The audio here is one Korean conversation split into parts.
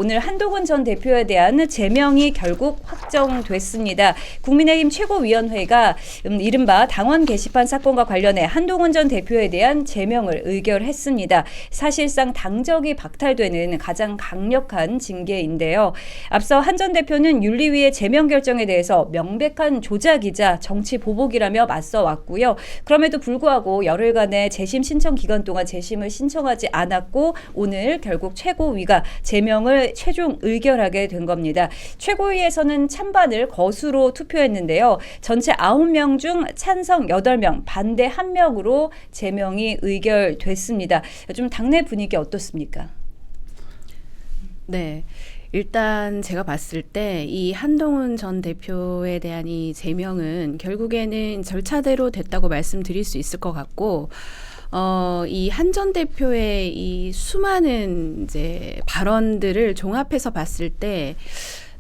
오늘 한동훈 전 대표에 대한 제명이 결국 확정됐습니다. 국민의힘 최고위원회가 이른바 당원 게시판 사건과 관련해 한동훈 전 대표에 대한 제명을 의결했습니다. 사실상 당적이 박탈되는 가장 강력한 징계인데요. 앞서 한 전 대표는 윤리위의 제명 결정에 대해서 명백한 조작이자 정치 보복이라며 맞서왔고요. 그럼에도 불구하고 열흘간의 재심 신청 기간 동안 재심을 신청하지 않았고 오늘 결국 최고위가 제명을 최종 의결하게 된 겁니다. 최고위에서는 찬반을 거수로 투표했는데요. 전체 9명 중 찬성 8명, 반대 1명으로 제명이 의결됐습니다. 좀 당내 분위기 어떻습니까? 네. 일단 제가 봤을 때 이 한동훈 전 대표에 대한 이 제명은 결국에는 절차대로 됐다고 말씀드릴 수 있을 것 같고, 이 한 전 대표의 이 수많은 이제 발언들을 종합해서 봤을 때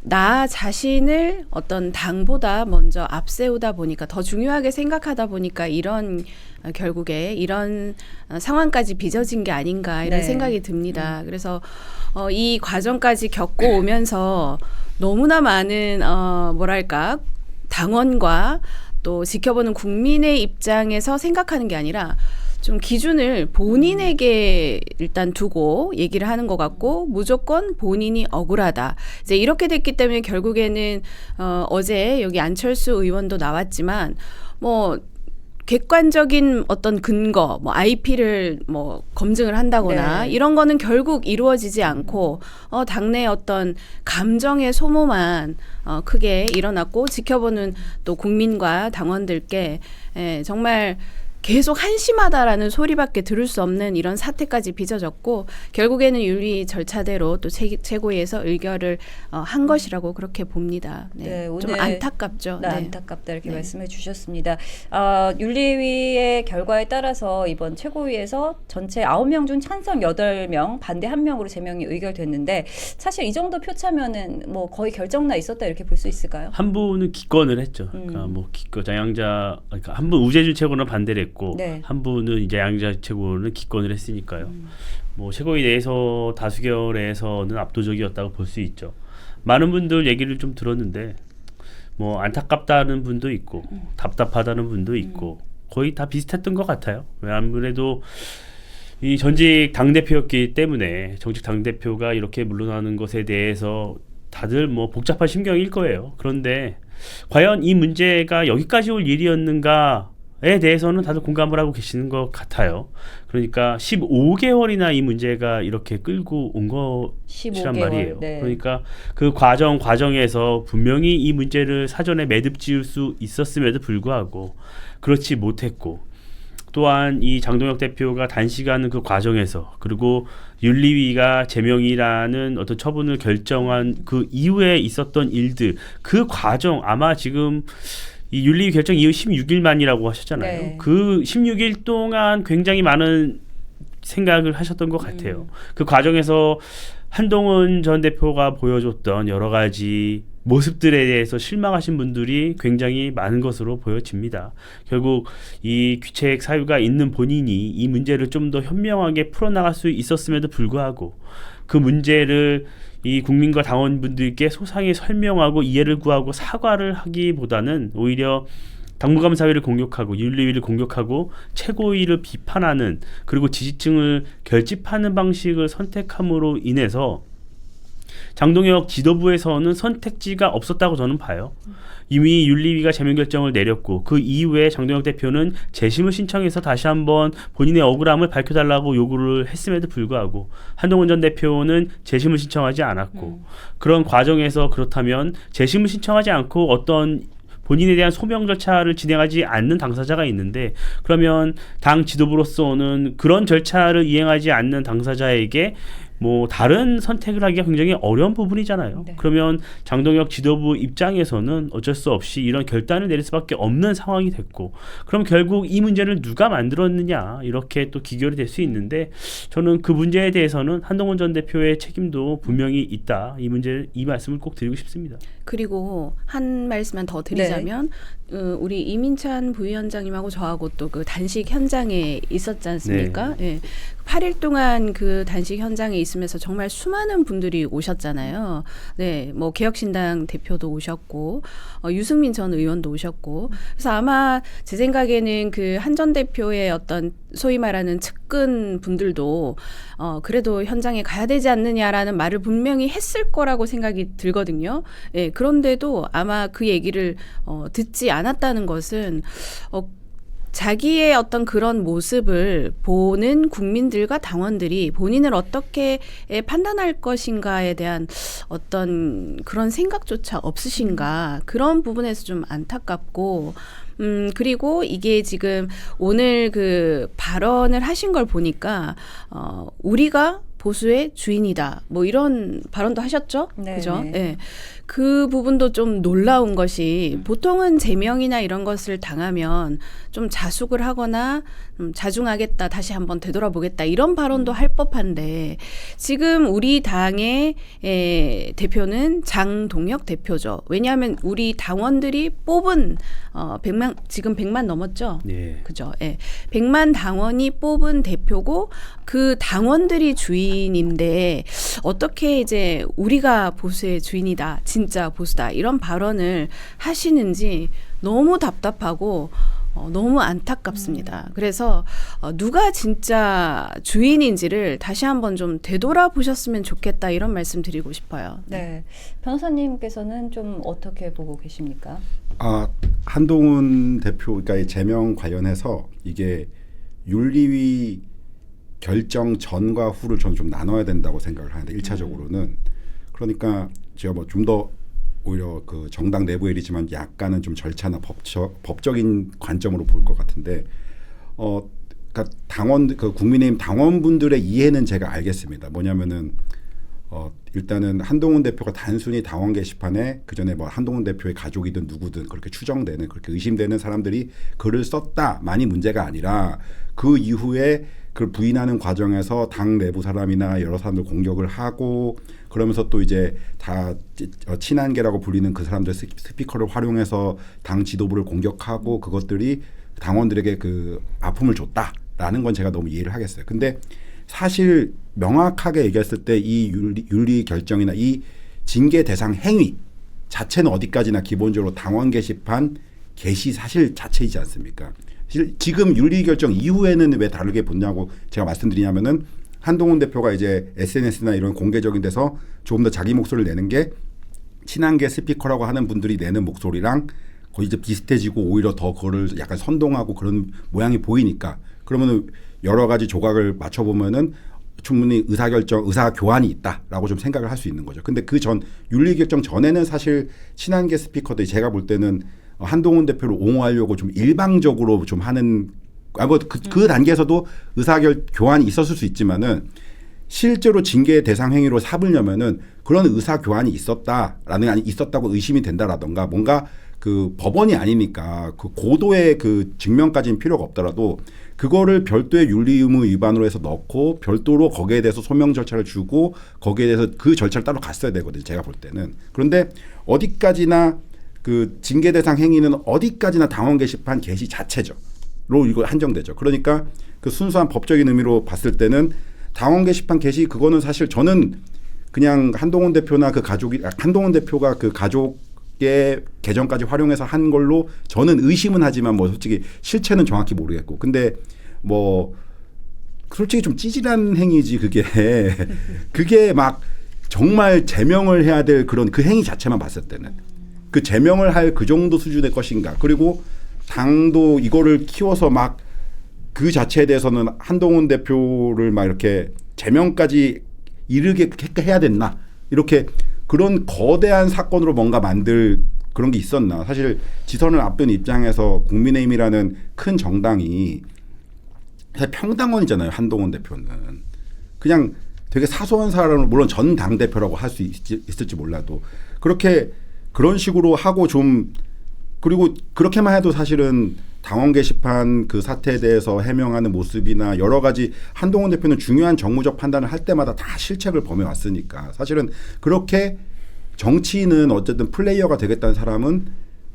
나 자신을 어떤 당보다 먼저 앞세우다 보니까 더 중요하게 생각하다 보니까 이런 결국에 이런 상황까지 빚어진 게 아닌가 이런 생각이 듭니다. 그래서 이 과정까지 겪고 오면서 너무나 많은 뭐랄까 당원과 또 지켜보는 국민의 입장에서 생각하는 게 아니라 좀 기준을 본인에게 일단 두고 얘기를 하는 것 같고 무조건 본인이 억울하다. 이제 이렇게 됐기 때문에 결국에는 어제 여기 안철수 의원도 나왔지만 뭐 객관적인 어떤 근거, 뭐 IP를 뭐 검증을 한다거나 이런 거는 결국 이루어지지 않고 당내 어떤 감정의 소모만 크게 일어났고 지켜보는 또 국민과 당원들께 정말 계속 한심하다라는 소리밖에 들을 수 없는 이런 사태까지 빚어졌고 결국에는 윤리 절차대로 또 최고위에서 의결을 한 것이라고 그렇게 봅니다. 네, 오늘 좀 안타깝죠. 네. 안타깝다 이렇게 말씀해 주셨습니다. 윤리위의 결과에 따라서 이번 최고위에서 전체 9명 중 찬성 8명, 반대 1명으로 제명이 의결됐는데 사실 이 정도 표차면은 뭐 거의 결정나 있었다 이렇게 볼 수 있을까요? 한 분은 기권을 했죠. 그러니까 뭐 양자 그러니까 한 분 우재준 최고는 반대를 했고 한 분은 이제 양자 최고는 기권을 했으니까요. 뭐 최고위 내에서 다수결에서는 압도적이었다고 볼 수 있죠. 많은 분들 얘기를 좀 들었는데 뭐 안타깝다는 분도 있고 답답하다는 분도 있고 거의 다 비슷했던 것 같아요. 왜 아무래도 이 전직 당대표였기 때문에 정직 당대표가 이렇게 물러나는 것에 대해서 다들 뭐 복잡한 심경일 거예요. 그런데 과연 이 문제가 여기까지 올 일이었는가에 대해서는 다들 공감을 하고 계시는 것 같아요. 그러니까 15개월이나 이 문제가 이렇게 끌고 온 것이란 말이에요. 그러니까 그 과정에서 분명히 이 문제를 사전에 매듭 지을 수 있었음에도 불구하고 그렇지 못했고 또한 이 장동혁 대표가 단시간 그 과정에서 그리고 윤리위가 제명이라는 어떤 처분을 결정한 그 이후에 있었던 일들 그 과정 아마 지금 이 윤리위 결정 이후 16일 만이라고 하셨잖아요. 그 16일 동안 굉장히 많은 생각을 하셨던 것 같아요. 그 과정에서 한동훈 전 대표가 보여줬던 여러 가지 모습들에 대해서 실망하신 분들이 굉장히 많은 것으로 보여집니다. 결국 이 귀책 사유가 있는 본인이 이 문제를 좀 더 현명하게 풀어나갈 수 있었음에도 불구하고 그 문제를 이 국민과 당원분들께 소상히 설명하고 이해를 구하고 사과를 하기보다는 오히려 당무감사위를 공격하고 윤리위를 공격하고 최고위를 비판하는 그리고 지지층을 결집하는 방식을 선택함으로 인해서 장동혁 지도부에서는 선택지가 없었다고 저는 봐요. 이미 윤리위가 제명 결정을 내렸고 그 이후에 장동혁 대표는 재심을 신청해서 다시 한번 본인의 억울함을 밝혀달라고 요구를 했음에도 불구하고 한동훈 전 대표는 재심을 신청하지 않았고 그런 과정에서 그렇다면 재심을 신청하지 않고 어떤 본인에 대한 소명 절차를 진행하지 않는 당사자가 있는데 그러면 당 지도부로서는 그런 절차를 이행하지 않는 당사자에게 뭐 다른 선택을 하기가 굉장히 어려운 부분이잖아요. 그러면 장동혁 지도부 입장에서는 어쩔 수 없이 이런 결단을 내릴 수밖에 없는 상황이 됐고 그럼 결국 이 문제를 누가 만들었느냐 이렇게 또 기결이 될 수 있는데 저는 그 문제에 대해서는 한동훈 전 대표의 책임도 분명히 있다. 이 말씀을 꼭 드리고 싶습니다. 그리고 한 말씀만 더 드리자면 우리 이민찬 부위원장님하고 저하고 또 그 단식 현장에 있었지 않습니까? 8일 동안 그 단식 현장에 있으면서 정말 수많은 분들이 오셨잖아요. 네, 뭐 개혁신당 대표도 오셨고 유승민 전 의원도 오셨고 그래서 아마 제 생각에는 그 한 전 대표의 어떤 소위 말하는 측근 분들도 그래도 현장에 가야 되지 않느냐라는 말을 분명히 했을 거라고 생각이 들거든요. 예, 그런데도 아마 그 얘기를 듣지 않았다는 것은 자기의 어떤 그런 모습을 보는 국민들과 당원들이 본인을 어떻게 판단할 것인가에 대한 어떤 그런 생각조차 없으신가 그런 부분에서 좀 안타깝고 그리고 이게 지금 오늘 그 발언을 하신 걸 보니까 우리가 보수의 주인이다. 뭐 이런 발언도 하셨죠? 네, 그죠? 네. 네. 그 부분도 좀 놀라운 것이 보통은 제명이나 이런 것을 당하면 좀 자숙을 하거나 자중하겠다, 다시 한번 되돌아보겠다 이런 발언도 할 법한데 지금 우리 당의 대표는 장동혁 대표죠. 왜냐하면 우리 당원들이 뽑은 100만 지금 100만 넘었죠. 네. 그죠? 예. 100만 당원이 뽑은 대표고 그 당원들이 주인인데 어떻게 이제 우리가 보수의 주인이다. 진짜 보수다. 이런 발언을 하시는지 너무 답답하고 너무 안타깝습니다. 그래서 누가 진짜 주인인지를 다시 한번 좀 되돌아보셨으면 좋겠다 이런 말씀 드리고 싶어요. 네. 변호사님께서는 좀 어떻게 보고 계십니까? 한동훈 대표 그러니까 이 제명 관련해서 이게 윤리위 결정 전과 후를 저는 좀 나눠야 된다고 생각을 하는데 1차적으로는 그러니까 제가 뭐 좀 더 오히려 그 정당 내부의 일이지만 약간은 좀 절차나 법적인 관점으로 볼 것 같은데 그러니까 국민의힘 당원분들의 이해는 제가 알겠습니다. 뭐냐면은 일단은 한동훈 대표가 단순히 당원 게시판에 그 전에 뭐 한동훈 대표의 가족이든 누구든 그렇게 추정되는 그렇게 의심되는 사람들이 글을 썼다만이 문제가 아니라 그 이후에 그걸 부인하는 과정에서 당 내부 사람이나 여러 사람들 공격을 하고 그러면서 또 이제 다 친한계라고 불리는 그 사람들 스피커를 활용해서 당 지도부를 공격하고 그것들이 당원들에게 그 아픔을 줬다라는 건 제가 너무 이해를 하겠어요. 근데 사실 명확하게 얘기했을 때 이 윤리 결정이나 이 징계 대상 행위 자체는 어디까지나 기본적으로 당원 게시판 게시 사실 자체이지 않습니까? 지금 윤리 결정 이후에는 왜 다르게 보냐고 제가 말씀드리냐면은 한동훈 대표가 이제 SNS나 이런 공개적인 데서 조금 더 자기 목소리를 내는 게 친한계 스피커라고 하는 분들이 내는 목소리랑 거의 이제 비슷해지고 오히려 더 그거를 약간 선동하고 그런 모양이 보이니까 그러면은 여러 가지 조각을 맞춰보면은 충분히 의사 교환이 있다라고 좀 생각을 할 수 있는 거죠. 근데 그 전 윤리 결정 전에는 사실 친한계 스피커들이 제가 볼 때는 한동훈 대표를 옹호하려고 좀 일방적으로 좀 하는 그 단계에서도 교환이 있었을 수 있지만은 실제로 징계 대상 행위로 삼으려면은 그런 의사 교환이 있었다고 의심이 된다라던가 뭔가 그 법원이 아니니까 그 고도의 그 증명까지는 필요가 없더라도 그거를 별도의 윤리 의무 위반으로 해서 넣고 별도로 거기에 대해서 소명 절차를 주고 거기에 대해서 그 절차를 따로 갔어야 되거든요. 제가 볼 때는. 그런데 어디까지나 그 징계 대상 행위는 어디까지나 당원 게시판 게시 자체죠. 로 이거 한정되죠. 그러니까 그 순수한 법적인 의미로 봤을 때는 당원 게시판 게시 그거는 사실 저는 그냥 한동훈 대표가 그 가족의 계정까지 활용해서 한 걸로 저는 의심은 하지만 뭐 솔직히 실체는 정확히 모르겠고 근데 뭐 솔직히 좀 찌질한 행위지 그게 막 정말 제명을 해야 될 그런 그 행위 자체만 봤을 때는 그 제명을 할 그 정도 수준의 것인가 그리고 당도 이거를 키워서 막 그 자체에 대해서는 한동훈 대표를 막 이렇게 제명까지 이르게 해야 됐나 이렇게 그런 거대한 사건으로 뭔가 만들 그런 게 있었나 사실 지선을 앞둔 입장에서 국민의힘이라는 큰 정당이 사실 평당원이잖아요. 한동훈 대표는 그냥 되게 사소한 사람을 물론 전 당대표라고 할 수 있을지 몰라도 그런 식으로 하고 좀 그리고 그렇게만 해도 사실은 당원 게시판 그 사태에 대해서 해명하는 모습이나 여러 가지 한동훈 대표는 중요한 정무적 판단을 할 때마다 다 실책을 범해왔으니까 사실은 그렇게 정치인은 어쨌든 플레이어가 되겠다는 사람은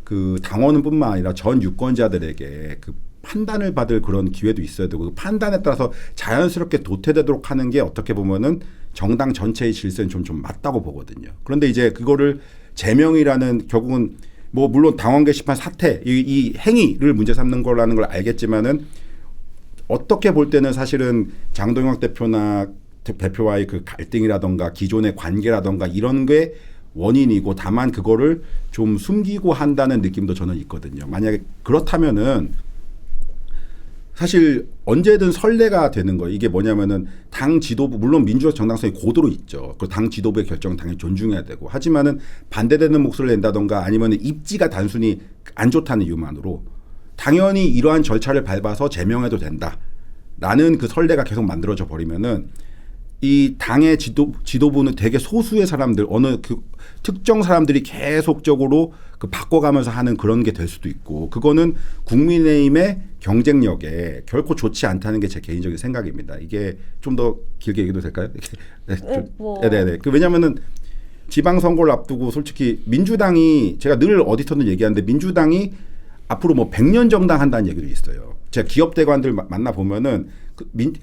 그 당원은 뿐만 아니라 전 유권자들에게 그 판단을 받을 그런 기회도 있어야 되고 그 판단에 따라서 자연스럽게 도태되도록 하는 게 어떻게 보면은 정당 전체의 질서는 좀 맞다고 보거든요. 그런데 이제 그거를 제명이라는 결국은 뭐 물론 당원 게시판 사태 이 행위를 문제 삼는 거라는 걸 알겠지만은 어떻게 볼 때는 사실은 장동혁 대표와의 그 갈등이라던가 기존의 관계라던가 이런 게 원인이고 다만 그거를 좀 숨기고 한다는 느낌도 저는 있거든요. 만약에 그렇다면은 사실 언제든 선례가 되는 거예요. 이게 뭐냐면은 당 지도부 물론 민주적 정당성이 고도로 있죠. 그 당 지도부의 결정 당연히 존중해야 되고 하지만은 반대되는 목소리를 낸다던가 아니면 입지가 단순히 안 좋다는 이유만으로 당연히 이러한 절차를 밟아서 제명해도 된다라는 그 선례가 계속 만들어져 버리면은 이 당의 지도부는 되게 소수의 사람들 어느 그 특정 사람들이 계속적으로 그 바꿔가면서 하는 그런 게 될 수도 있고 그거는 국민의힘의 경쟁력에 결코 좋지 않다는 게 제 개인적인 생각입니다. 이게 좀 더 길게 얘기도 될까요? 네네네. 그 왜냐하면은 지방선거를 앞두고 솔직히 민주당이 제가 늘 어디서든 얘기하는데 민주당이 앞으로 뭐 100년 정당 한다는 얘기도 있어요. 제가 기업 대관들 만나 보면은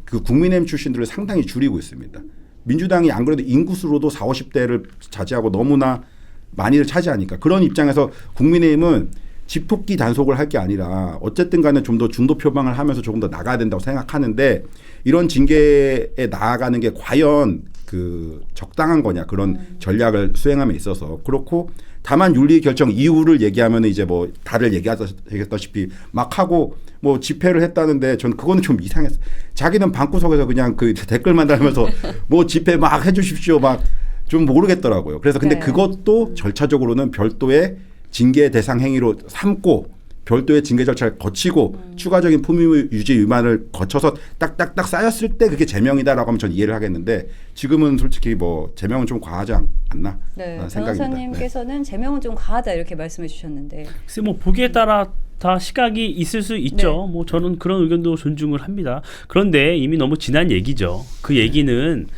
그 국민의힘 출신들을 상당히 줄이고 있습니다. 민주당이 안 그래도 인구수로도 40, 50대를 차지하고 너무나 많이를 차지하니까 그런 입장에서 국민의힘은 집토끼 단속을 할 게 아니라 어쨌든 간에 좀 더 중도 표방을 하면서 조금 더 나가야 된다고 생각하는데 이런 징계에 나아가는 게 과연 그 적당한 거냐 그런 전략을 수행함에 있어서 그렇고 다만 윤리 결정 이유를 얘기하면 이제 뭐 다들 얘기하셨다시피 막 하고 뭐 집회를 했다는데 전 그거는 좀 이상했어요. 자기는 방구석에서 그냥 그 댓글만 달면서 뭐 집회 막 해주십시오 막 좀 모르겠더라고요. 그래서 근데 그것도 절차적으로는 별도의 징계 대상 행위로 삼고 별도의 징계 절차를 거치고 추가적인 품위 유지 위반을 거쳐서 딱딱딱 쌓였을 때 그게 제명이다라고 하면 전 이해를 하겠는데 지금은 솔직히 뭐 제명은 좀 과하지 않나 네, 생각입니다. 변호사님께서는 제명은 좀 과하다 이렇게 말씀해 주셨는데 글쎄 뭐 보기에 따라 다 시각이 있을 수 있죠. 뭐 저는 그런 의견도 존중을 합니다. 그런데 이미 너무 지난 얘기죠. 그 얘기는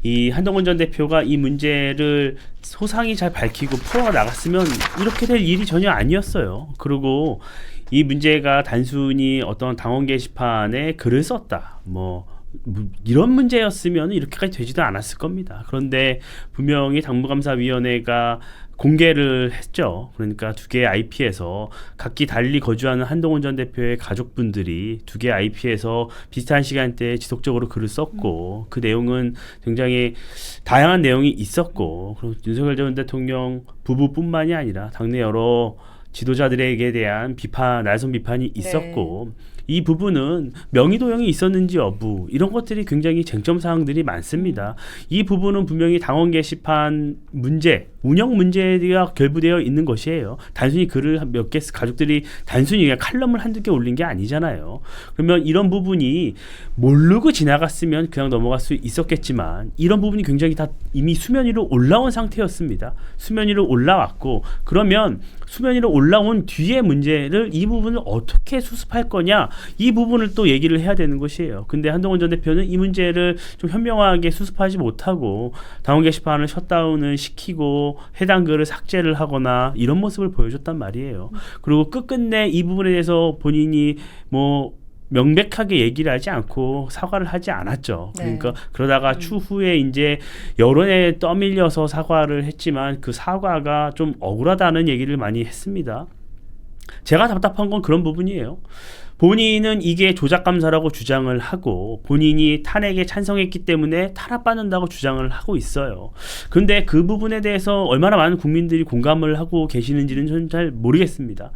이 한동훈 전 대표가 이 문제를 소상히 잘 밝히고 풀어 나갔으면 이렇게 될 일이 전혀 아니었어요. 그리고 이 문제가 단순히 어떤 당원 게시판에 글을 썼다. 뭐 이런 문제였으면 이렇게까지 되지도 않았을 겁니다. 그런데 분명히 당무감사위원회가 공개를 했죠. 그러니까 두 개의 IP에서 각기 달리 거주하는 한동훈 전 대표의 가족분들이 두 개의 IP에서 비슷한 시간대에 지속적으로 글을 썼고 그 내용은 굉장히 다양한 내용이 있었고 그리고 윤석열 전 대통령 부부뿐만이 아니라 당내 여러 지도자들에게 대한 비판, 날선 비판이 있었고 이 부분은 명의 도용이 있었는지 여부 이런 것들이 굉장히 쟁점 사항들이 많습니다. 이 부분은 분명히 당원 게시판 문제, 운영 문제가 결부되어 있는 것이에요. 단순히 글을 몇 개 가족들이 단순히 그냥 칼럼을 한두 개 올린 게 아니잖아요. 그러면 이런 부분이 모르고 지나갔으면 그냥 넘어갈 수 있었겠지만 이런 부분이 굉장히 다 이미 수면 위로 올라온 상태였습니다. 수면 위로 올라왔고 그러면 수면 위로 올라온 뒤의 문제를 이 부분을 어떻게 수습할 거냐 이 부분을 또 얘기를 해야 되는 것이에요. 근데 한동훈 전 대표는 이 문제를 좀 현명하게 수습하지 못하고 당원 게시판을 셧다운을 시키고 해당 글을 삭제를 하거나 이런 모습을 보여줬단 말이에요. 그리고 끝끝내 이 부분에 대해서 본인이 뭐 명백하게 얘기를 하지 않고 사과를 하지 않았죠. 그러니까 그러다가 추후에 이제 여론에 떠밀려서 사과를 했지만 그 사과가 좀 억울하다는 얘기를 많이 했습니다. 제가 답답한 건 그런 부분이에요. 본인은 이게 조작감사라고 주장을 하고 본인이 탄핵에 찬성했기 때문에 탄압받는다고 주장을 하고 있어요. 그런데 그 부분에 대해서 얼마나 많은 국민들이 공감을 하고 계시는지는 저는 잘 모르겠습니다.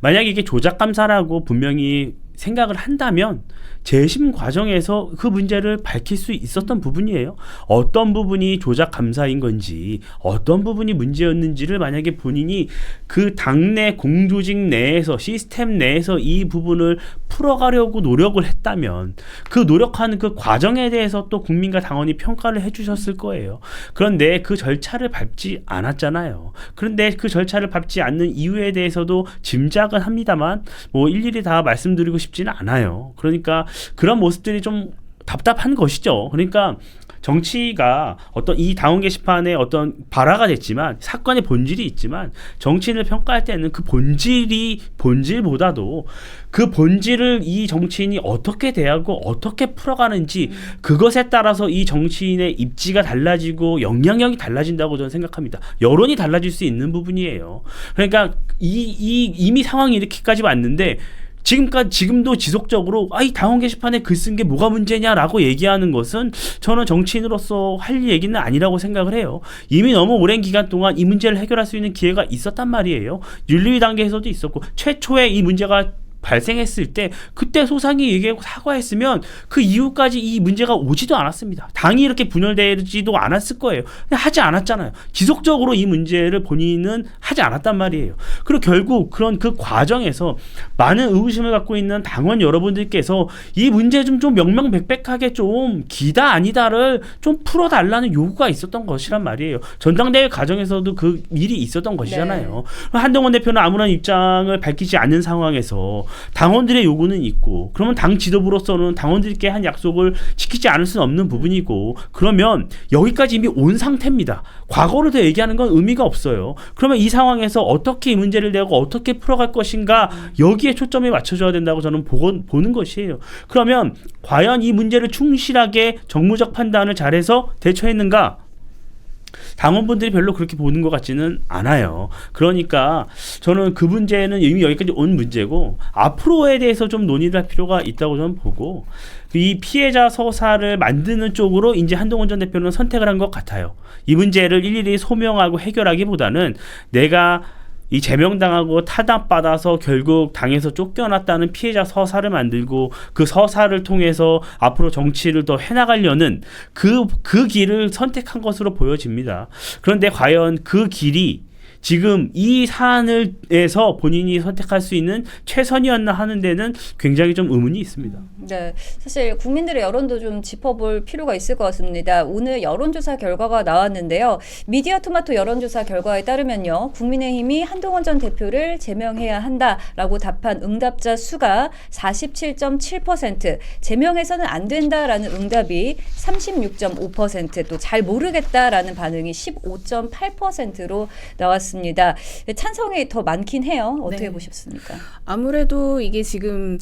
만약에 이게 조작감사라고 분명히 생각을 한다면 재심 과정에서 그 문제를 밝힐 수 있었던 부분이에요. 어떤 부분이 조작 감사인 건지 어떤 부분이 문제였는지를 만약에 본인이 그 당내 공조직 내에서 시스템 내에서 이 부분을 풀어가려고 노력을 했다면 그 노력하는 그 과정에 대해서 또 국민과 당원이 평가를 해주셨을 거예요. 그런데 그 절차를 밟지 않았잖아요. 그런데 그 절차를 밟지 않는 이유에 대해서도 짐작은 합니다만 뭐 일일이 다 말씀드리고 싶지는 않아요. 그러니까 그런 모습들이 좀 답답한 것이죠. 그러니까 정치가 어떤 이 당원 게시판에 어떤 발화가 됐지만 사건의 본질이 있지만 정치인을 평가할 때는 그 본질보다도 그 본질을 이 정치인이 어떻게 대하고 어떻게 풀어가는지 그것에 따라서 이 정치인의 입지가 달라지고 영향력이 달라진다고 저는 생각합니다. 여론이 달라질 수 있는 부분이에요. 그러니까 이미 상황이 이렇게까지 왔는데 지금도 지속적으로 이 당원 게시판에 글 쓴 게 뭐가 문제냐라고 얘기하는 것은 저는 정치인으로서 할 얘기는 아니라고 생각을 해요. 이미 너무 오랜 기간 동안 이 문제를 해결할 수 있는 기회가 있었단 말이에요. 윤리위 단계에서도 있었고 최초에 이 문제가 발생했을 때 그때 소상히 얘기하고 사과했으면 그 이후까지 이 문제가 오지도 않았습니다. 당이 이렇게 분열되지도 않았을 거예요. 근데 하지 않았잖아요. 지속적으로 이 문제를 본인은 하지 않았단 말이에요. 그리고 결국 그런 그 과정에서 많은 의구심을 갖고 있는 당원 여러분들께서 이 문제 좀 명명백백하게 좀 기다 아니다를 좀 풀어달라는 요구가 있었던 것이란 말이에요. 전당대회 과정에서도 그 일이 있었던 것이잖아요. 네. 한동훈 대표는 아무런 입장을 밝히지 않는 상황에서 당원들의 요구는 있고 그러면 당 지도부로서는 당원들께 한 약속을 지키지 않을 수는 없는 부분이고 그러면 여기까지 이미 온 상태입니다. 과거를 더 얘기하는 건 의미가 없어요. 그러면 이 상황에서 어떻게 이 문제를 내고 어떻게 풀어갈 것인가 여기에 초점이 맞춰져야 된다고 저는 보는 것이에요. 그러면 과연 이 문제를 충실하게 정무적 판단을 잘해서 대처했는가? 당원분들이 별로 그렇게 보는 것 같지는 않아요. 그러니까 저는 그 문제는 이미 여기까지 온 문제고 앞으로에 대해서 좀 논의를 할 필요가 있다고 저는 보고 이 피해자 서사를 만드는 쪽으로 이제 한동훈 전 대표는 선택을 한 것 같아요. 이 문제를 일일이 소명하고 해결하기보다는 내가 이 제명당하고 탄압받아서 결국 당에서 쫓겨났다는 피해자 서사를 만들고 그 서사를 통해서 앞으로 정치를 더 해나가려는 그 길을 선택한 것으로 보여집니다. 그런데 과연 그 길이 지금 이 사안에서 본인이 선택할 수 있는 최선이었나 하는 데는 굉장히 좀 의문이 있습니다. 네, 사실 국민들의 여론도 좀 짚어볼 필요가 있을 것 같습니다. 오늘 여론조사 결과가 나왔는데요. 미디어토마토 여론조사 결과에 따르면요. 국민의힘이 한동훈 전 대표를 제명해야 한다라고 답한 응답자 수가 47.7%, 제명해서는 안 된다라는 응답이 36.5%, 또 잘 모르겠다라는 반응이 15.8%로 나왔습니다. 찬성이 더 많긴 해요. 어떻게 네. 보셨습니까? 아무래도 이게 지금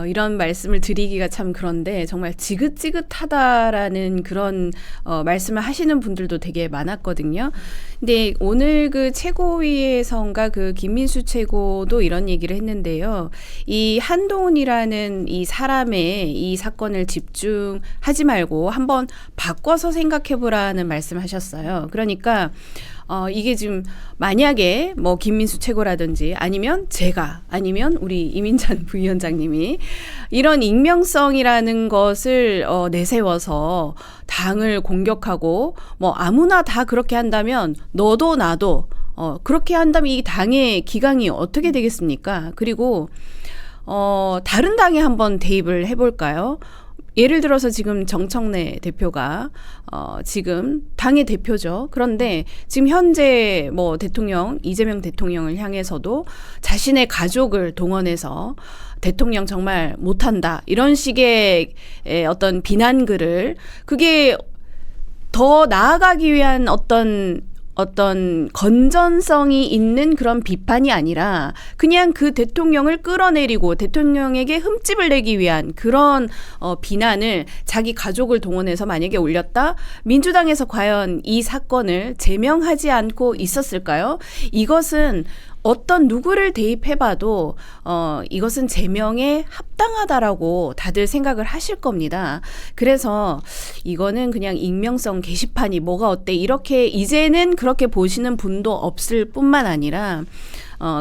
이런 말씀을 드리기가 참 그런데 정말 지긋지긋하다라는 그런 말씀을 하시는 분들도 되게 많았거든요. 근데 오늘 그 최고위에서인가 그 김민수 최고도 이런 얘기를 했는데요. 이 한동훈이라는 이 사람의 이 사건을 집중하지 말고 한번 바꿔서 생각해보라는 말씀하셨어요. 그러니까 이게 지금 만약에 뭐 김민수 최고라든지 아니면 제가 아니면 우리 이민찬 부위원장님이 이런 익명성이라는 것을 내세워서 당을 공격하고 뭐 아무나 다 그렇게 한다면 너도 나도 그렇게 한다면 이 당의 기강이 어떻게 되겠습니까? 그리고 다른 당에 한번 대입을 해볼까요? 예를 들어서 지금 정청래 대표가 지금 당의 대표죠. 그런데 지금 현재 뭐 대통령 이재명 대통령을 향해서도 자신의 가족을 동원해서 대통령 정말 못한다 이런 식의 어떤 비난글을 그게 더 나아가기 위한 어떤 건전성이 있는 그런 비판이 아니라 그냥 그 대통령을 끌어내리고 대통령에게 흠집을 내기 위한 그런 비난을 자기 가족을 동원해서 만약에 올렸다? 민주당에서 과연 이 사건을 제명하지 않고 있었을까요? 이것은 어떤 누구를 대입해봐도 이것은 제명에 합당하다라고 다들 생각을 하실 겁니다. 그래서 이거는 그냥 익명성 게시판이 뭐가 어때 이렇게 이제는 그렇게 보시는 분도 없을 뿐만 아니라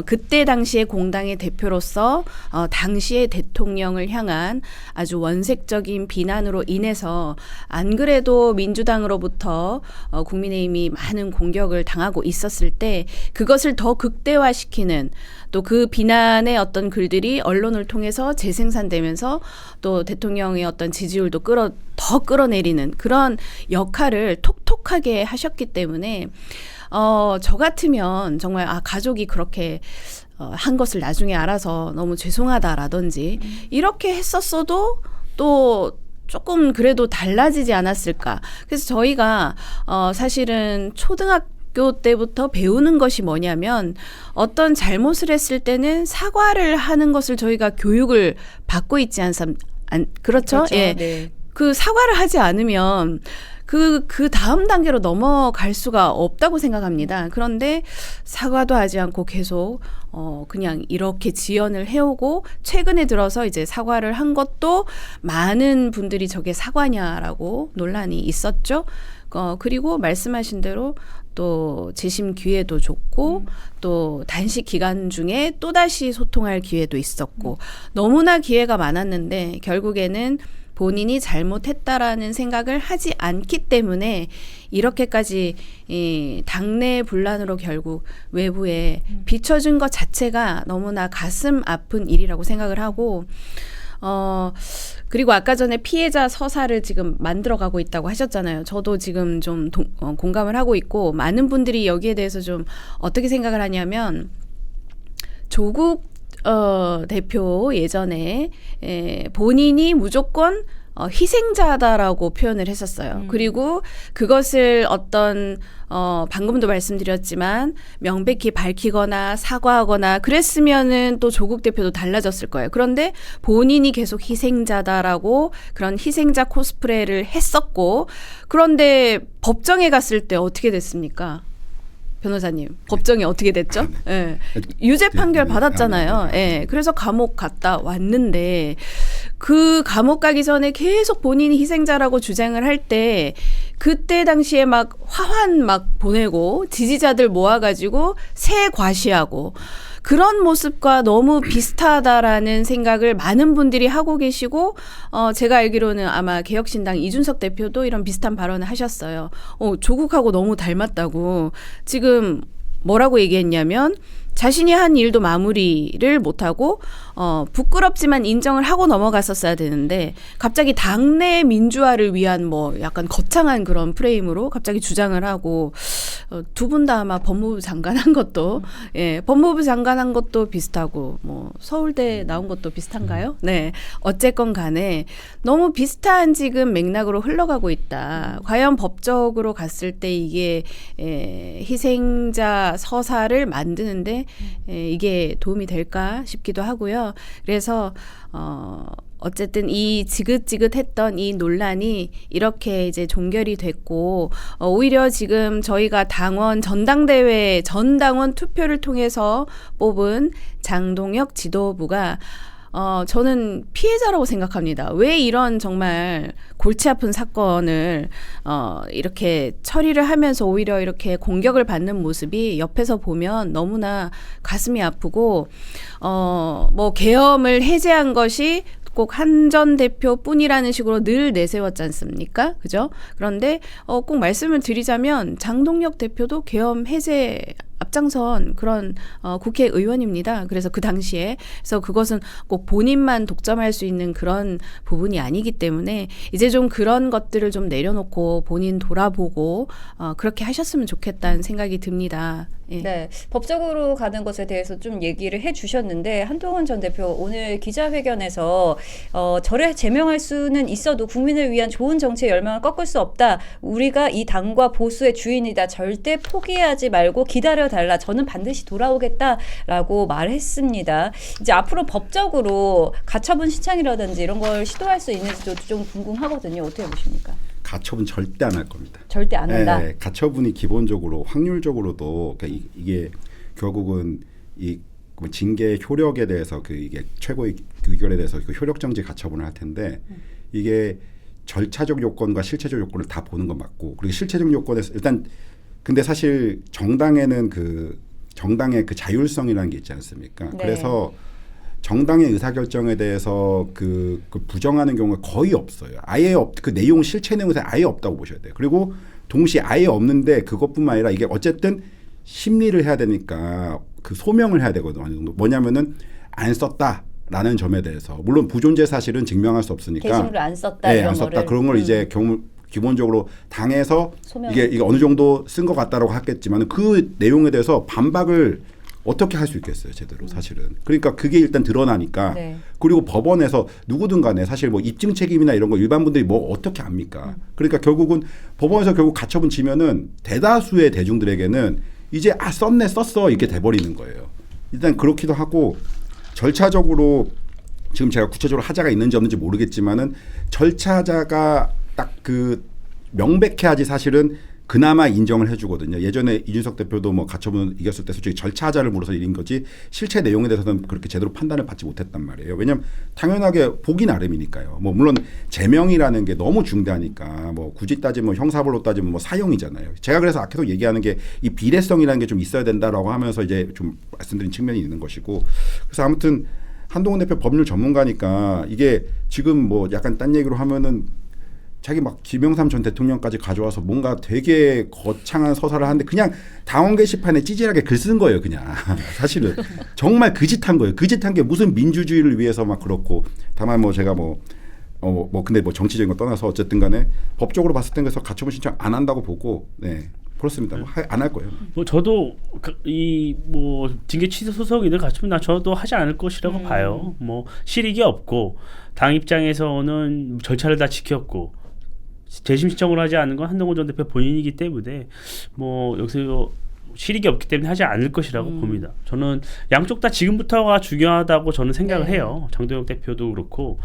그때 당시에 공당의 대표로서 당시의 대통령을 향한 아주 원색적인 비난으로 인해서 안 그래도 민주당으로부터 국민의힘이 많은 공격을 당하고 있었을 때 그것을 더 극대화시키는 또 그 비난의 어떤 글들이 언론을 통해서 재생산되면서 또 대통령의 어떤 지지율도 더 끌어내리는 그런 역할을 톡톡하게 하셨기 때문에 저 같으면 정말 가족이 그렇게 한 것을 나중에 알아서 너무 죄송하다라든지 이렇게 했었어도 또 조금 그래도 달라지지 않았을까. 그래서 저희가 사실은 초등학교 때부터 배우는 것이 뭐냐면 어떤 잘못을 했을 때는 사과를 하는 것을 저희가 교육을 받고 있지 그렇죠? 그렇죠. 예. 네. 그 사과를 하지 않으면 그 다음 단계로 넘어갈 수가 없다고 생각합니다. 그런데 사과도 하지 않고 계속 그냥 이렇게 지연을 해오고 최근에 들어서 이제 사과를 한 것도 많은 분들이 저게 사과냐라고 논란이 있었죠. 그리고 말씀하신 대로 또 재심 기회도 줬고 또 단식 기간 중에 또다시 소통할 기회도 있었고 너무나 기회가 많았는데 결국에는 본인이 잘못했다라는 생각을 하지 않기 때문에 이렇게까지 당내 분란으로 결국 외부에 비춰진 것 자체가 너무나 가슴 아픈 일이라고 생각을 하고 그리고 아까 전에 피해자 서사를 지금 만들어가고 있다고 하셨잖아요. 저도 지금 좀 공감을 하고 있고 많은 분들이 여기에 대해서 좀 어떻게 생각을 하냐면 조국 대표 예전에 본인이 무조건 희생자다라고 표현을 했었어요. 그리고 그것을 어떤 방금도 말씀드렸지만 명백히 밝히거나 사과하거나 그랬으면은 또 조국 대표도 달라졌을 거예요. 그런데 본인이 계속 희생자다라고 그런 희생자 코스프레를 했었고 그런데 법정에 갔을 때 어떻게 됐습니까? 변호사님, 법정이 어떻게 됐죠? 예. 유죄 판결 받았잖아요. 예. 그래서 감옥 갔다 왔는데 그 감옥 가기 전에 계속 본인이 희생자라고 주장을 할 때 그때 당시에 막 화환 막 보내고 지지자들 모아가지고 새 과시하고 그런 모습과 너무 비슷하다라는 생각을 많은 분들이 하고 계시고 제가 알기로는 아마 개혁신당 이준석 대표도 이런 비슷한 발언을 하셨어요. 조국하고 너무 닮았다고. 지금 뭐라고 얘기했냐면 자신이 한 일도 마무리를 못하고 부끄럽지만 인정을 하고 넘어갔었어야 되는데 갑자기 당내 민주화를 위한 뭐 약간 거창한 그런 프레임으로 갑자기 주장을 하고 두 분 다 아마 법무부 장관 한 것도 법무부 장관 한 것도 비슷하고 뭐 서울대 나온 것도 비슷한가요? 네. 어쨌건 간에 너무 비슷한 지금 맥락으로 흘러가고 있다. 과연 법적으로 갔을 때 이게 희생자 서사를 만드는데 이게 도움이 될까 싶기도 하고요. 그래서 어쨌든 이 지긋지긋했던 이 논란이 이렇게 이제 종결이 됐고 오히려 지금 저희가 당원 전당대회 전당원 투표를 통해서 뽑은 장동혁 지도부가 저는 피해자라고 생각합니다. 왜 이런 정말 골치 아픈 사건을 이렇게 처리를 하면서 오히려 이렇게 공격을 받는 모습이 옆에서 보면 너무나 가슴이 아프고 뭐 계엄을 해제한 것이 꼭 한 전 대표뿐이라는 식으로 늘 내세웠지 않습니까? 그죠? 그런데 꼭 말씀을 드리자면 장동혁 대표도 계엄 해제 앞장선 그런 국회의원입니다. 그래서 그 당시에 그래서 그것은 꼭 본인만 독점할 수 있는 그런 부분이 아니기 때문에 이제 좀 그런 것들을 좀 내려놓고 본인 돌아보고 그렇게 하셨으면 좋겠다는 생각이 듭니다. 예. 네, 법적으로 가는 것에 대해서 좀 얘기를 해주셨는데 한동훈 전 대표 오늘 기자회견에서 저를 제명할 수는 있어도 국민을 위한 좋은 정치의 열망을 꺾을 수 없다. 우리가 이 당과 보수의 주인이다. 절대 포기하지 말고 기다려달라. 저는 반드시 돌아오겠다라고 말했습니다. 이제 앞으로 법적으로 가처분 신청이라든지 이런 걸 시도할 수 있는지도 좀 궁금하거든요. 어떻게 보십니까? 가처분 절대 안 할 겁니다. 절대 안 한다. 네, 가처분이 기본적으로 확률적으로도 그러니까 이게 결국은 이 징계 효력에 대해서 이게 최고의 의결에 대해서 그 효력 정지 가처분을 할 텐데 이게 절차적 요건과 실체적 요건을 다 보는 건 맞고 그리고 실체적 요건에서 일단 근데 사실 정당에는 정당의 그 자율성이라는 게 있지 않습니까? 네. 그래서 정당의 의사결정에 대해서 그 부정하는 경우가 거의 없어요. 아예 그 내용 실체 내용에서 아예 없다고 보셔야 돼요. 그리고 동시에 아예 없는데 그것뿐만 아니라 이게 어쨌든 심리를 해야 되니까 그 소명을 해야 되거든요. 어느 정도. 뭐냐면은 안 썼다라는 점에 대해서 물론 부존재 사실은 증명할 수 없으니까 게시물을 안 썼다. 네, 이런 안 썼다. 거를. 그런 걸 이제 기본적으로 당에서 소명을. 이게 어느 정도 쓴 것 같다라고 하겠지만 그 내용에 대해서 반박을 어떻게 할 수 있겠어요, 제대로 사실은. 그러니까 그게 일단 드러나니까 네. 그리고 법원에서 누구든 간에 사실 뭐 입증 책임이나 이런 거 일반 분들이 뭐 어떻게 압니까? 그러니까 결국은 법원에서 결국 가처분 지면은 대다수의 대중들에게는 이제 썼어 이렇게 돼버리는 거예요. 일단 그렇기도 하고 절차적으로 지금 제가 구체적으로 하자가 있는지 없는지 모르겠지만은 절차자가 딱 그 명백해야지 사실은 그나마 인정을 해주거든요. 예전에 이준석 대표도 뭐 가처분 이겼을 때 솔직히 절차자를 물어서 이긴 거지 실체 내용에 대해서는 그렇게 제대로 판단을 받지 못했단 말이에요. 왜냐하면 당연하게 보기 나름이니까요. 뭐 물론 제명이라는 게 너무 중대하니까 뭐 굳이 따지면 형사벌로 따지면 뭐 사형이잖아요. 제가 그래서 계속 얘기하는 게 이 비례성이라는 게 좀 있어야 된다라고 하면서 이제 좀 말씀드린 측면이 있는 것이고 그래서 아무튼 한동훈 대표 법률 전문가니까 이게 지금 뭐 약간 딴 얘기로 하면은 자기 막 김영삼 전 대통령까지 가져와서 뭔가 되게 거창한 서사를 하는데 그냥 당원 게시판에 찌질하게 글 쓴 거예요, 그냥. 사실은 정말 그 짓 한 거예요. 그 짓 한 게 무슨 민주주의를 위해서 막 그렇고 다만 뭐 제가 근데 뭐 정치적인 거 떠나서 어쨌든 간에 법적으로 봤을 때 그래서 가처분 신청 안 한다고 보고 네. 그렇습니다. 안 할 거예요. 뭐 저도 이 뭐 징계 취소 소송이들 가처분 저도 하지 않을 것이라고 봐요. 뭐 실익이 없고 당 입장에서는 절차를 다 지켰고 재심 신청을 하지 않은 건 한동훈 전 대표 본인이기 때문에 뭐 여기서 실익이 없기 때문에 하지 않을 것이라고 봅니다. 저는 양쪽 다 지금부터가 중요하다고 저는 생각을 해요. 장동혁 대표도 그렇고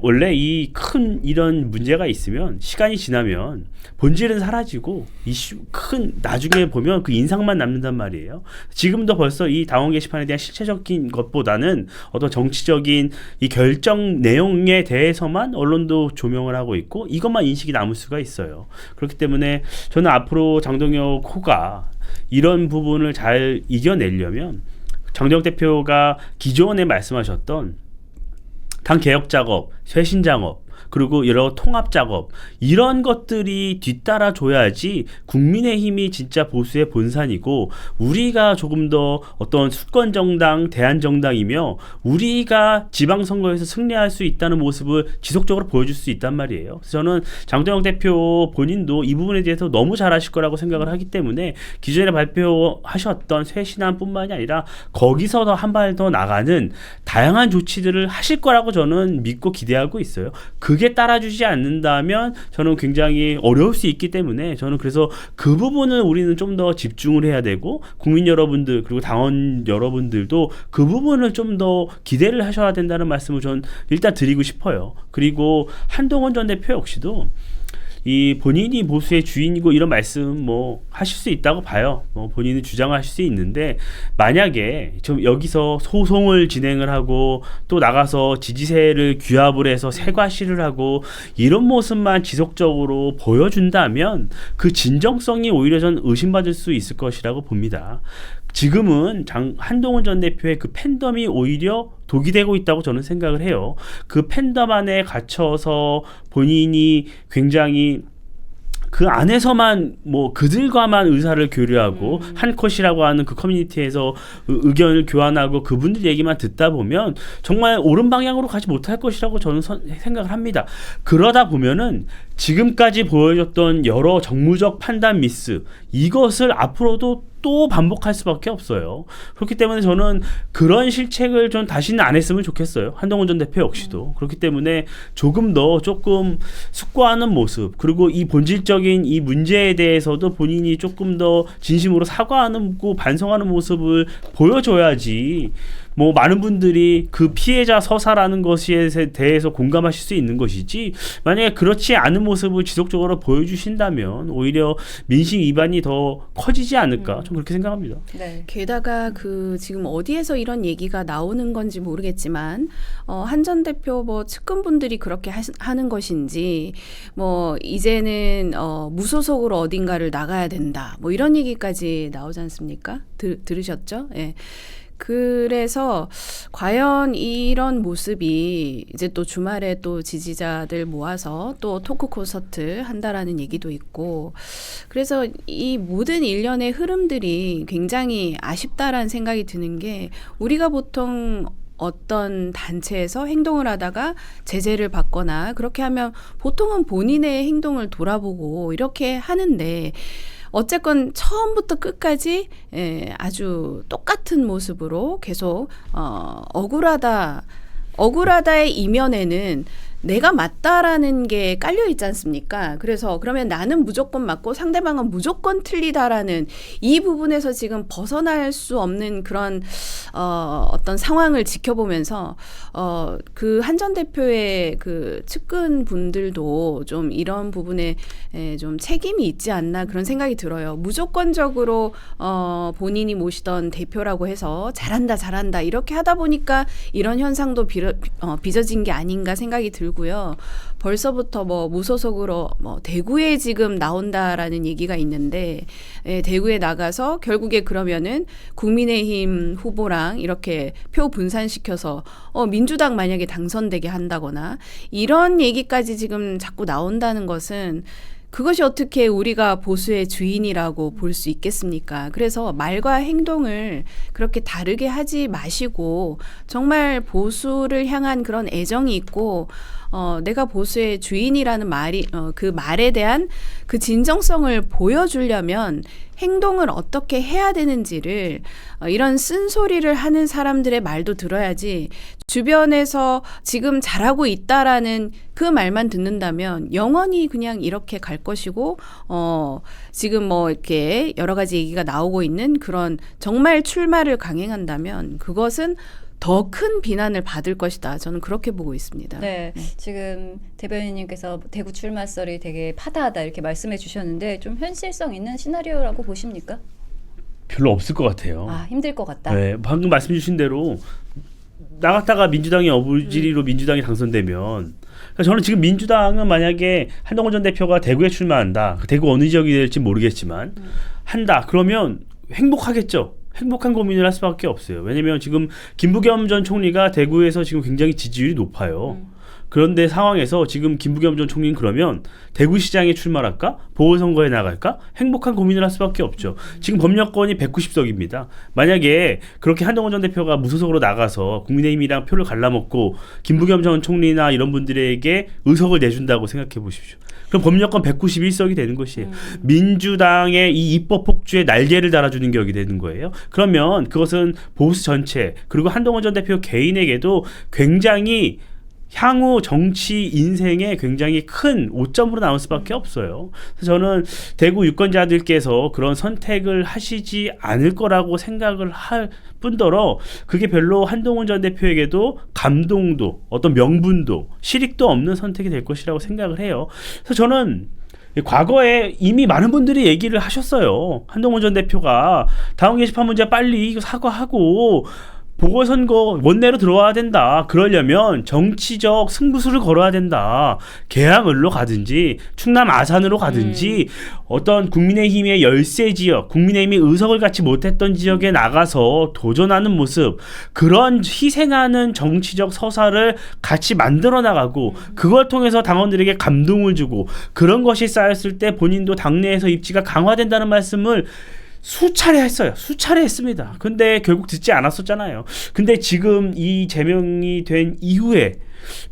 원래 이 큰 이런 문제가 있으면 시간이 지나면 본질은 사라지고 큰 나중에 보면 그 인상만 남는단 말이에요. 지금도 벌써 이 당원 게시판에 대한 실체적인 것보다는 어떤 정치적인 이 결정 내용에 대해서만 언론도 조명을 하고 있고 이것만 인식이 남을 수가 있어요. 그렇기 때문에 저는 앞으로 장동혁 호가 이런 부분을 잘 이겨내려면 장동혁 대표가 기존에 말씀하셨던 당 개혁 작업, 쇄신 작업, 그리고 여러 통합 작업 이런 것들이 뒤따라줘야지 국민의힘이 진짜 보수의 본산이고 우리가 조금 더 어떤 수권 정당, 대안 정당이며 우리가 지방선거에서 승리할 수 있다는 모습을 지속적으로 보여줄 수 있단 말이에요. 그래서 저는 장동혁 대표 본인도 이 부분에 대해서 너무 잘하실 거라고 생각을 하기 때문에 기존에 발표하셨던 쇄신안뿐만이 아니라 거기서 더 한 발 더 나가는 다양한 조치들을 하실 거라고 저는 믿고 기대하고 있어요. 그게 따라주지 않는다면 저는 굉장히 어려울 수 있기 때문에 저는 그래서 그 부분을 우리는 좀 더 집중을 해야 되고 국민 여러분들 그리고 당원 여러분들도 그 부분을 좀 더 기대를 하셔야 된다는 말씀을 저는 일단 드리고 싶어요. 그리고 한동훈 전 대표 역시도 이 본인이 보수의 주인이고 이런 말씀 뭐 하실 수 있다고 봐요. 뭐 본인은 주장을 하실 수 있는데 만약에 좀 여기서 소송을 진행을 하고 또 나가서 지지세를 규합을 해서 세과시를 하고 이런 모습만 지속적으로 보여준다면 그 진정성이 오히려 전 의심받을 수 있을 것이라고 봅니다. 지금은 한동훈 전 대표의 그 팬덤이 오히려 독이 되고 있다고 저는 생각을 해요. 그 팬덤 안에 갇혀서 본인이 굉장히 그 안에서만 뭐 그들과만 의사를 교류하고 한 컷이라고 하는 그 커뮤니티에서 의견을 교환하고 그분들 얘기만 듣다 보면 정말 옳은 방향으로 가지 못할 것이라고 저는 생각을 합니다. 그러다 보면은 지금까지 보여줬던 여러 정무적 판단 미스 이것을 앞으로도 또 반복할 수밖에 없어요. 그렇기 때문에 저는 그런 실책을 전 다시는 안 했으면 좋겠어요. 한동훈 전 대표 역시도. 그렇기 때문에 조금 숙고하는 모습 그리고 이 본질적인 이 문제에 대해서도 본인이 조금 더 진심으로 사과하고 반성하는 모습을 보여줘야지 뭐 많은 분들이 그 피해자 서사라는 것에 대해서 공감하실 수 있는 것이지 만약에 그렇지 않은 모습을 지속적으로 보여주신다면 오히려 민심 위반이 더 커지지 않을까 좀 그렇게 생각합니다. 네. 게다가 그 지금 어디에서 이런 얘기가 나오는 건지 모르겠지만 한 전 대표 뭐 측근분들이 그렇게 하는 것인지 뭐 이제는 무소속으로 어딘가를 나가야 된다 뭐 이런 얘기까지 나오지 않습니까? 들으셨죠? 예. 그래서 과연 이런 모습이 이제 또 주말에 또 지지자들 모아서 또 토크 콘서트 한다라는 얘기도 있고 그래서 이 모든 일련의 흐름들이 굉장히 아쉽다라는 생각이 드는 게 우리가 보통 어떤 단체에서 행동을 하다가 제재를 받거나 그렇게 하면 보통은 본인의 행동을 돌아보고 이렇게 하는데 어쨌건 처음부터 끝까지 아주 똑같은 모습으로 계속 억울하다의 이면에는 내가 맞다라는 게 깔려 있지 않습니까? 그래서 그러면 나는 무조건 맞고 상대방은 무조건 틀리다라는 이 부분에서 지금 벗어날 수 없는 그런 어떤 상황을 지켜보면서 그 한 전 대표의 그 측근 분들도 좀 이런 부분에 좀 책임이 있지 않나 그런 생각이 들어요. 무조건적으로 본인이 모시던 대표라고 해서 잘한다 이렇게 하다 보니까 이런 현상도 빚어진 게 아닌가 생각이 들고요. 벌써부터 뭐 무소속으로 뭐 대구에 지금 나온다라는 얘기가 있는데 대구에 나가서 결국에 그러면은 국민의힘 후보랑 이렇게 표 분산시켜서 민주당 만약에 당선되게 한다거나 이런 얘기까지 지금 자꾸 나온다는 것은 그것이 어떻게 우리가 보수의 주인이라고 볼 수 있겠습니까? 그래서 말과 행동을 그렇게 다르게 하지 마시고 정말 보수를 향한 그런 애정이 있고 내가 보수의 주인이라는 말이 그 말에 대한 그 진정성을 보여주려면 행동을 어떻게 해야 되는지를 이런 쓴소리를 하는 사람들의 말도 들어야지 주변에서 지금 잘하고 있다라는 그 말만 듣는다면 영원히 그냥 이렇게 갈 것이고 지금 뭐 이렇게 여러 가지 얘기가 나오고 있는 그런 정말 출마를 강행한다면 그것은 더 큰 비난을 받을 것이다. 저는 그렇게 보고 있습니다. 네, 지금 대변인님께서 대구 출마 썰이 되게 파다하다 이렇게 말씀해 주셨는데 좀 현실성 있는 시나리오라고 보십니까? 별로 없을 것 같아요. 아, 힘들 것 같다. 네, 방금 말씀 주신 대로 나갔다가 민주당이 어부지리로 민주당이 당선되면 그러니까 저는 지금 민주당은 만약에 한동훈 전 대표가 대구에 출마한다. 대구 어느 지역이 될지 모르겠지만 한다. 그러면 행복하겠죠. 행복한 고민을 할 수밖에 없어요. 왜냐하면 지금 김부겸 전 총리가 대구에서 지금 굉장히 지지율이 높아요. 그런데 상황에서 지금 김부겸 전 총리는 그러면 대구시장에 출마할까? 보궐선거에 나갈까? 행복한 고민을 할 수밖에 없죠. 지금 법력권이 190석입니다. 만약에 그렇게 한동훈 전 대표가 무소속으로 나가서 국민의힘이랑 표를 갈라먹고 김부겸 전 총리나 이런 분들에게 의석을 내준다고 생각해 보십시오. 그럼 법력권 191석이 되는 것이에요. 민주당의 이 입법 폭주에 날개를 달아주는 격이 되는 거예요. 그러면 그것은 보수 전체 그리고 한동훈 전 대표 개인에게도 굉장히 향후 정치 인생에 굉장히 큰 오점으로 나올 수밖에 없어요. 그래서 저는 대구 유권자들께서 그런 선택을 하시지 않을 거라고 생각을 할 뿐더러 그게 별로 한동훈 전 대표에게도 감동도 어떤 명분도 실익도 없는 선택이 될 것이라고 생각을 해요. 그래서 저는 과거에 이미 많은 분들이 얘기를 하셨어요. 한동훈 전 대표가 당원 게시판 문제 빨리 사과하고 보궐선거 원내로 들어와야 된다. 그러려면 정치적 승부수를 걸어야 된다. 계양을로 가든지 충남 아산으로 가든지 어떤 국민의힘의 열세 지역, 국민의힘이 의석을 갖지 못했던 지역에 나가서 도전하는 모습, 그런 희생하는 정치적 서사를 같이 만들어 나가고 그걸 통해서 당원들에게 감동을 주고 그런 것이 쌓였을 때 본인도 당내에서 입지가 강화된다는 말씀을 수차례 했어요. 수차례 했습니다. 근데 결국 듣지 않았었잖아요. 근데 지금 이 제명이 된 이후에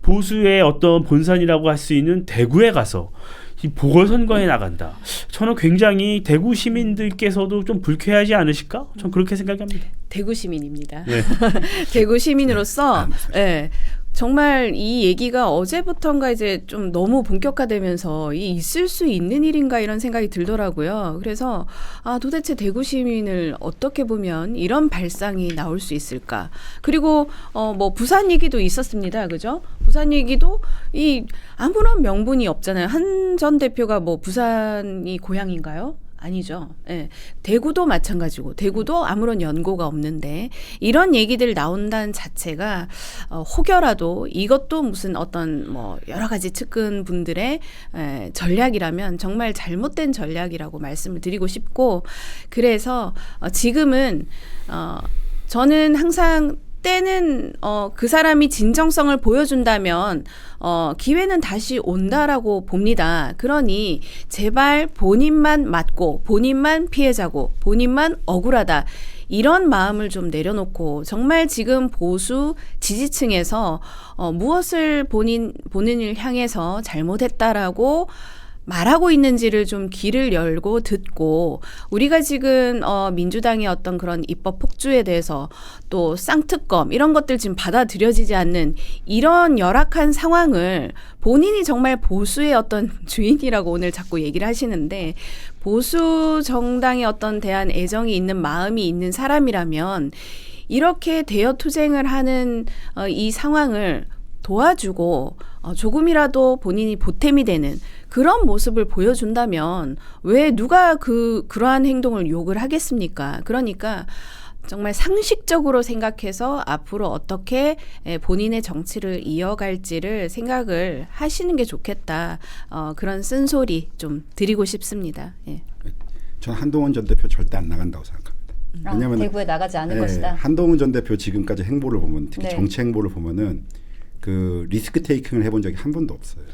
보수의 어떤 본산이라고 할 수 있는 대구에 가서 이 보궐선거에 나간다. 저는 굉장히 대구 시민들께서도 좀 불쾌하지 않으실까? 저는 그렇게 생각합니다. 대구 시민입니다. 네. 대구 시민으로서 정말 이 얘기가 어제부터인가 이제 좀 너무 본격화되면서 있을 수 있는 일인가 이런 생각이 들더라고요. 그래서 도대체 대구 시민을 어떻게 보면 이런 발상이 나올 수 있을까? 그리고 뭐 부산 얘기도 있었습니다. 그죠? 부산 얘기도 아무런 명분이 없잖아요. 한 전 대표가 뭐 부산이 고향인가요? 아니죠. 예. 대구도 마찬가지고 대구도 아무런 연고가 없는데 이런 얘기들 나온다는 자체가 혹여라도 이것도 무슨 어떤 뭐 여러 가지 측근 분들의 전략이라면 정말 잘못된 전략이라고 말씀을 드리고 싶고 그래서 지금은 저는 항상 때는 그 사람이 진정성을 보여준다면 기회는 다시 온다라고 봅니다. 그러니 제발 본인만 맞고 본인만 피해자고 본인만 억울하다. 이런 마음을 좀 내려놓고 정말 지금 보수 지지층에서 무엇을 본인을 향해서 잘못했다라고 말하고 있는지를 좀 귀를 열고 듣고 우리가 지금 민주당의 어떤 그런 입법 폭주에 대해서 또 쌍특검 이런 것들 지금 받아들여지지 않는 이런 열악한 상황을 본인이 정말 보수의 어떤 주인이라고 오늘 자꾸 얘기를 하시는데 보수 정당의 어떤 대한 애정이 있는 마음이 있는 사람이라면 이렇게 대여 투쟁을 하는 이 상황을 도와주고 조금이라도 본인이 보탬이 되는 그런 모습을 보여준다면 왜 누가 그러한 행동을 욕을 하겠습니까? 그러니까 정말 상식적으로 생각해서 앞으로 어떻게 본인의 정치를 이어갈지를 생각을 하시는 게 좋겠다. 그런 쓴소리 좀 드리고 싶습니다. 예. 전 한동훈 전 대표 절대 안 나간다고 생각합니다. 왜냐하면 대구에 나가지 않을 것이다. 한동훈 전 대표 지금까지 행보를 보면 특히 네. 정치 행보를 보면은 그 리스크 테이킹을 해본 적이 한 번도 없어요.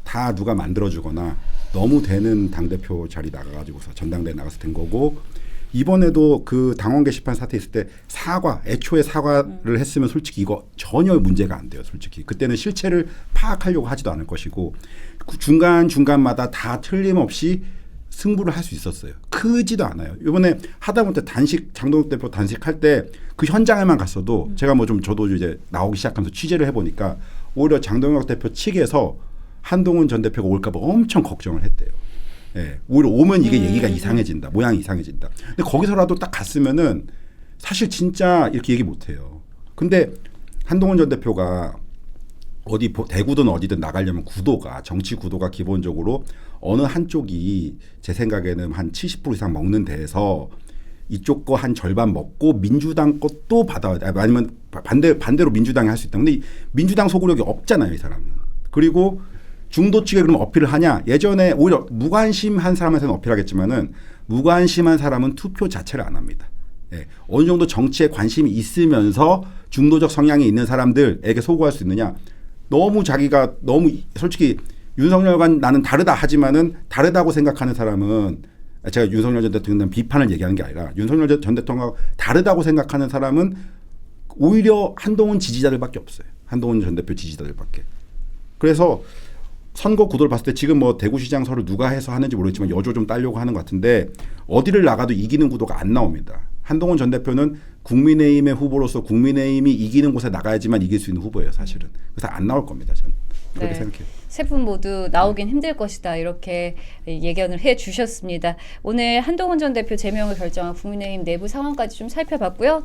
다 누가 만들어주거나 너무 되는 당대표 자리 나가가지고서 전당대회 나가서 된 거고 이번에도 그 당원 게시판 사태 있을 때 애초에 사과를 했으면 솔직히 이거 전혀 문제가 안 돼요. 솔직히 그때는 실체를 파악하려고 하지도 않을 것이고 중간중간마다 다 틀림없이 승부를 할 수 있었어요. 크지도 않아요. 이번에 하다못해 장동욱 대표 단식할 때 그 현장에만 갔어도 제가 저도 이제 나오기 시작하면서 취재를 해보니까 오히려 장동욱 대표 측에서 한동훈 전 대표가 올까 봐 엄청 걱정을 했대요. 예, 오히려 오면 이게 얘기가 이상해진다. 모양이 이상해진다. 근데 거기서라도 딱 갔으면은 사실 진짜 이렇게 얘기 못 해요. 근데 한동훈 전 대표가 대구든 어디든 나가려면 정치 구도가 기본적으로 어느 한쪽이 제 생각에는 한 70% 이상 먹는 데에서 이쪽 거 한 절반 먹고 민주당 것도 받아야 돼. 아니면 반대로 민주당이 할 수 있다. 근데 민주당 소구력이 없잖아요, 이 사람은. 그리고 중도 측에 그럼 어필을 하냐? 예전에 오히려 무관심한 사람한테는 어필하겠지만은 무관심한 사람은 투표 자체를 안 합니다. 예. 어느 정도 정치에 관심이 있으면서 중도적 성향이 있는 사람들에게 소구할 수 있느냐? 자기가 솔직히 윤석열과 나는 다르다 하지만은 다르다고 생각하는 사람은 제가 윤석열 전 대통령 비판을 얘기하는 게 아니라 윤석열 전 대통령과 다르다고 생각하는 사람은 오히려 한동훈 지지자들밖에 없어요. 한동훈 전 대표 지지자들밖에. 그래서 선거 구도를 봤을 때 지금 대구시장 서를 누가 해서 하는지 모르겠지만 여조 좀 따려고 하는 것 같은데 어디를 나가도 이기는 구도가 안 나옵니다. 한동훈 전 대표는 국민의힘의 후보로서 국민의힘이 이기는 곳에 나가야지만 이길 수 있는 후보예요, 사실은. 그래서 안 나올 겁니다, 저는. 그렇게 생각해요. 세 분 모두 나오긴 힘들 것이다 이렇게 예견을 해주셨습니다. 오늘 한동훈 전 대표 제명을 결정한 국민의힘 내부 상황까지 좀 살펴봤고요.